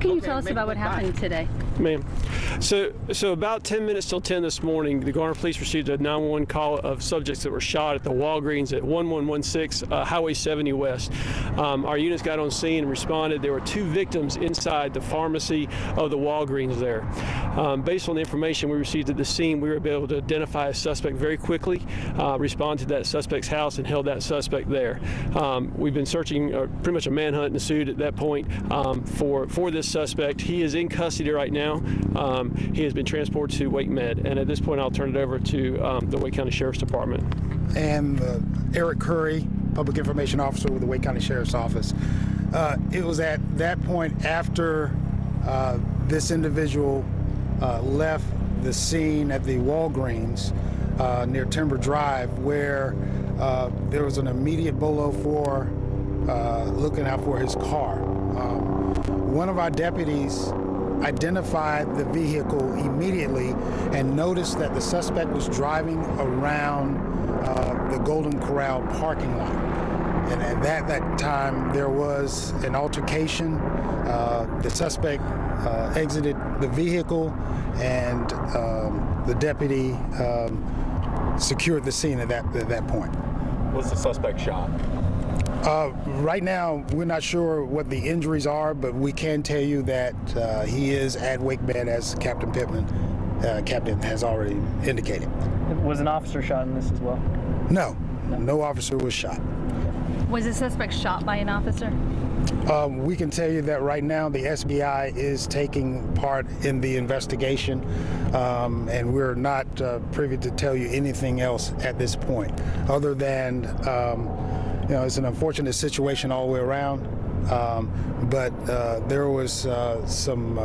can you tell us about what happened today? Ma'am. So about 10 minutes till 10 this morning, the Garner Police received a 911 call of subjects that were shot at the Walgreens at 1116 Highway 70 West. Our units got on scene and responded. There were 2 victims inside the pharmacy of the Walgreens there. Based on the information we received at the scene, we were able to identify a suspect very quickly, respond to that suspect's house, and held that suspect there. We've been searching pretty much a manhunt ensued at that point for this suspect. He is in custody right now. He has been transported to Wake Med, and at this point I'll turn it over to the Wake County Sheriff's Department. And Eric Curry, Public Information Officer with the Wake County Sheriff's Office. It was at that point after this individual left the scene at the Walgreens near Timber Drive, where there was an immediate bolo for looking out for his car. One of our deputies identified the vehicle immediately and noticed that the suspect was driving around the Golden Corral parking lot. And at that time, there was an altercation. The suspect exited the vehicle, and the deputy secured the scene at that point. Was the suspect shot? Right now, we're not sure what the injuries are, but we can tell you that he is at Wake Med, as Captain has already indicated. Was an officer shot in this as well? No officer was shot. Was the suspect shot by an officer? We can tell you that right now the SBI is taking part in the investigation, and we're not privy to tell you anything else at this point, other than it's an unfortunate situation all the way around, but there was some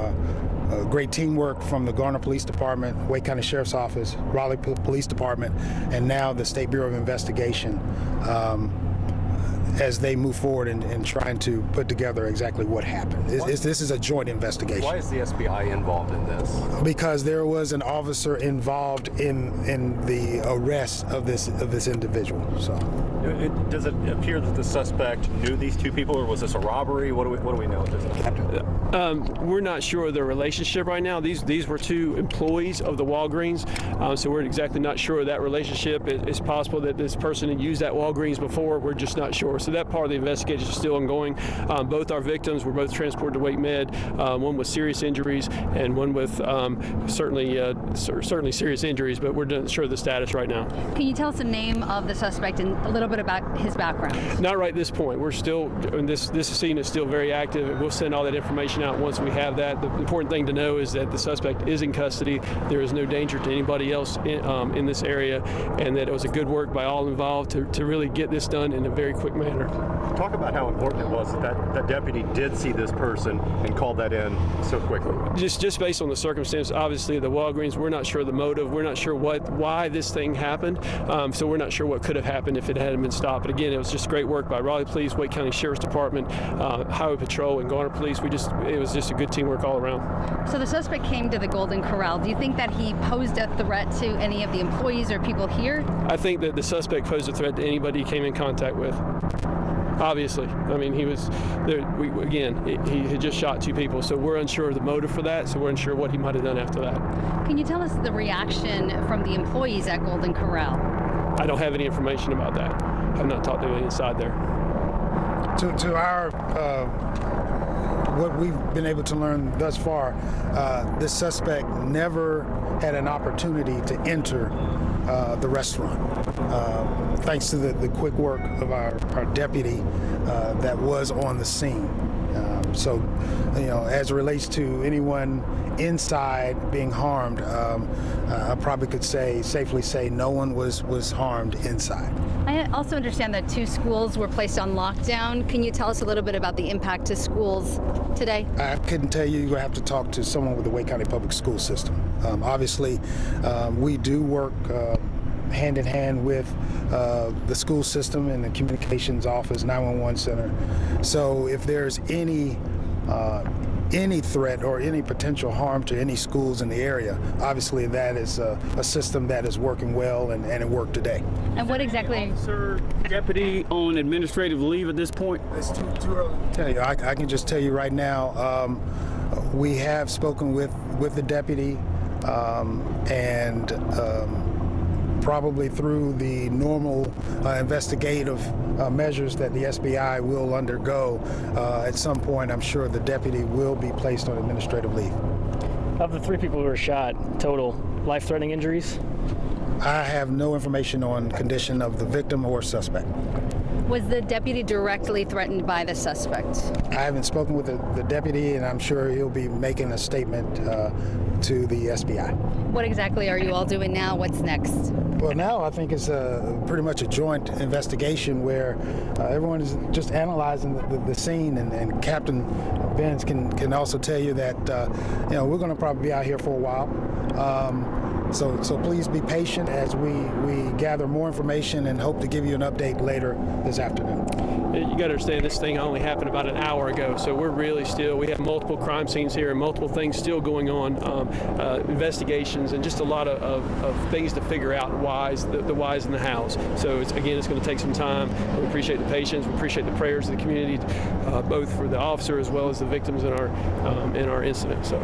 great teamwork from the Garner Police Department, Wake County Sheriff's Office, Raleigh Police Department, and now the State Bureau of Investigation, as they move forward in trying to put together exactly what happened. This is a joint investigation. Why is the SBI involved in this? Because there was an officer involved in the arrest of this individual. So, does it appear that the suspect knew these 2 people, or was this a robbery? What do we know at this point? We're not sure of their relationship right now. These were 2 employees of the Walgreens, so we're exactly not sure of that relationship. It's possible that this person had used that Walgreens before. We're just not sure. So that part of the investigation is still ongoing. Both our victims were both transported to Wake Med, one with serious injuries and one with certainly serious injuries, but we're not sure of the status right now. Can you tell us the name of the suspect and a little bit about his background? Not right at this point. We're still, this scene is still very active. We'll send all that information out once we have that. The important thing to know is that the suspect is in custody. There is no danger to anybody else in this area, and that it was a good work by all involved to really get this done in a very quick manner. Talk about how important it was that deputy did see this person and called that in so quickly. Just based on the circumstance, obviously the Walgreens, we're not sure the motive. We're not sure why this thing happened. So we're not sure what could have happened if it hadn't been stopped. But again, it was just great work by Raleigh Police, Wake County Sheriff's Department, Highway Patrol, and Garner Police. It was just a good teamwork all around. So the suspect came to the Golden Corral. Do you think that he posed a threat to any of the employees or people here? I think that the suspect posed a threat to anybody he came in contact with. Obviously, I mean, he was there. He had just shot 2 people, so we're unsure of the motive for that. So we're unsure what he might have done after that. Can you tell us the reaction from the employees at Golden Corral? I don't have any information about that. I've not talked to anyone inside there. To our what we've been able to learn thus far, this suspect never had an opportunity to enter the restaurant. Thanks to the quick work of our deputy that was on the scene. So, as it relates to anyone inside being harmed, I probably could safely say no one was harmed inside. I also understand that 2 schools were placed on lockdown. Can you tell us a little bit about the impact to schools today? I couldn't tell you. You're going to have to talk to someone with the Wake County Public School System. Obviously, we do work hand in hand with the school system and the communications office, 911 center. So if there's any threat or any potential harm to any schools in the area, obviously that is a system that is working well, and it worked today. And what exactly? Officer, deputy on administrative leave at this point? It's too early to tell you. I can just tell you right now, We have spoken with the deputy, and probably through the normal investigative measures that the SBI will undergo, at some point I'm sure the deputy will be placed on administrative leave. Of the 3 people who were shot, total life-threatening injuries? I have no information on condition of the victim or suspect. Was the deputy directly threatened by the suspect? I haven't spoken with the deputy, and I'm sure he'll be making a statement to the SBI. What exactly are you all doing now? What's next? Well, now I think it's pretty much a joint investigation where everyone is just analyzing the scene, and Captain Benz can also tell you that we're going to probably be out here for a while. So please be patient as we gather more information and hope to give you an update later this afternoon. You got to understand, this thing only happened about an hour ago, so we're really we have multiple crime scenes here and multiple things still going on, investigations, and just a lot of things to figure out, the whys and the hows. So it's going to take some time. We appreciate the patience, we appreciate the prayers of the community, both for the officer as well as the victims in our incident. So.